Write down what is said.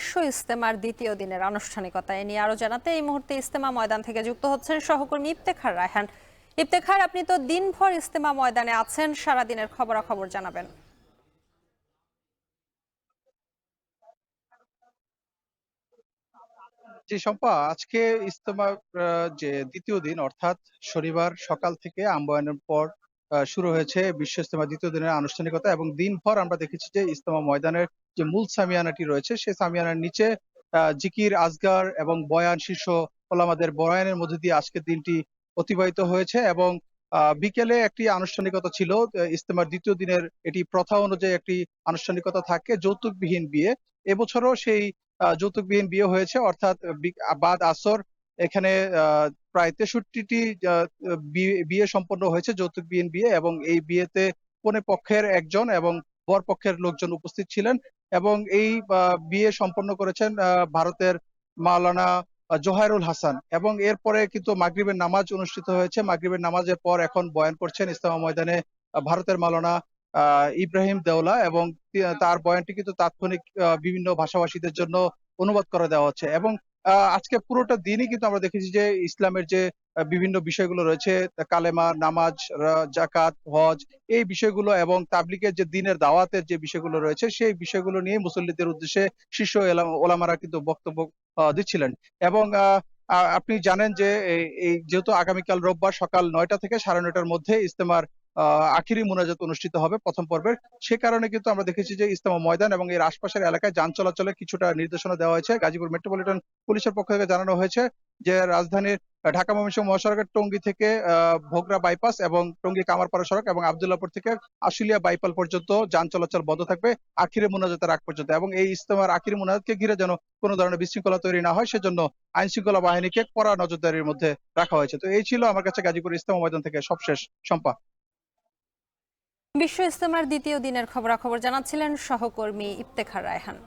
বিশ্ব ইজতেমার দ্বিতীয় দিনের আনুষ্ঠানিকতা এ নিয়ে আরো জানাতে এই মুহূর্তে ইজতেমা ময়দান থেকে যুক্ত হচ্ছেন সহকর্মী ইফতেখার রায়হান। ইফতেখার, আপনি তো দিনভর ইজতেমা ময়দানে আছেন, সারাদিনের খবরাখবর জানাবেন। জি শম্পা, আজকে ইজতেমার যে দ্বিতীয় দিন অর্থাৎ শনিবার সকাল থেকে আহ্বায়নের পর শুরু হয়েছে বিশ্ব ইজতেমা দ্বিতীয় দিনের আনুষ্ঠানিকতা এবং দিনভর আমরা দেখেছি যে ইজতেমা ময়দানের যে মূল সামিয়ানাটি রয়েছে সেই সামিয়ানার নিচে জিকির, আজগার এবং বয়ান, শীর্ষ ওলামাদের বয়ানের মধ্যে দিয়ে আজকের দিনটি অতিবাহিত হয়েছে এবং বিকেলে একটি আনুষ্ঠানিকতা ছিল। ইজতেমার দ্বিতীয় দিনের এটি প্রথা অনুযায়ী একটি আনুষ্ঠানিকতা থাকে, যৌতুকবিহীন বিয়ে। এবছরও সেই যৌতুকবিহীন বিয়ে হয়েছে, অর্থাৎ বাদ আসর এখানে প্রায় 63টি বিয়ে সম্পন্ন হয়েছে, যৌতুকবিহীন বিয়ে। এবং এই বিয়েতে কনে পক্ষের একজন এবং বর পক্ষের লোকজন উপস্থিত ছিলেন এবং এই বিয়ে সম্পন্ন করেছেন ভারতের মাওলানা জোহাইরুল হাসান। এবং এরপরে কিন্তু মাগরিবের নামাজ অনুষ্ঠিত হয়েছে। মাগরিবের নামাজের পর এখন বয়ান করছেন ইজতেমা ময়দানে ভারতের মাওলানা ইব্রাহিম দেওলা এবং তার বয়ানটি কিন্তু তাৎক্ষণিক বিভিন্ন ভাষাভাষীদের জন্য অনুবাদ করে দেওয়া হচ্ছে। এবং আজকে পুরোটা দিনই কিন্তু আমরা দেখেছি যে ইসলামের যে বিভিন্ন বিষয়গুলো রয়েছে, কালেমা, নামাজ, জাকাত, হজ, এই বিষয়গুলো এবং তাবলিগের যে দিনের দাওয়াতের যে বিষয়গুলো রয়েছে সেই বিষয়গুলো নিয়ে মুসল্লিদের উদ্দেশ্যে শীর্ষ ওলামারা কিন্তু বক্তব্য দিচ্ছিলেন। এবং আপনি জানেন যে এই যেহেতু আগামীকাল রোববার সকাল 9টা থেকে 9:30টার মধ্যে ইজতেমার আখিরি মুনাজাত অনুষ্ঠিত হবে প্রথম পর্বের। সে কারণে কিন্তু আমরা দেখেছি যে ইজতেমা ময়দান এবং এর আশপাশের এলাকায় যান চলাচলে কিছুটা নির্দেশনা দেওয়া হয়েছে। গাজীপুর মেট্রোপলিটন পুলিশের পক্ষ থেকে জানানো হয়েছে যে রাজধানীর ঢাকা ময়মনসিংহ মহাসড়কের টঙ্গী থেকে ভোগড়া বাইপাস এবং টঙ্গী কামারপাড়া সড়ক এবং আব্দুল্লাহপুর থেকে আশুলিয়া বাইপাল পর্যন্ত যান চলাচল বন্ধ থাকবে আখিরি মুনাজাতের আগ পর্যন্ত। এবং এই ইজতেমার আখিরি মুনাজাতকে ঘিরে যেন কোনো ধরনের বিশৃঙ্খলা তৈরি না হয় সেজন্য আইন শৃঙ্খলা বাহিনীকে কড়া নজরদারির মধ্যে রাখা হয়েছে। তো এই ছিল আমার কাছে গাজীপুর ইজতেমা ময়দান থেকে সবশেষ। শম্পা। বিশ্ব ইজতেমার দ্বিতীয় দিনের খবরাখবর জানাচ্ছিলেন সহকর্মী ইফতেখার রায়হান।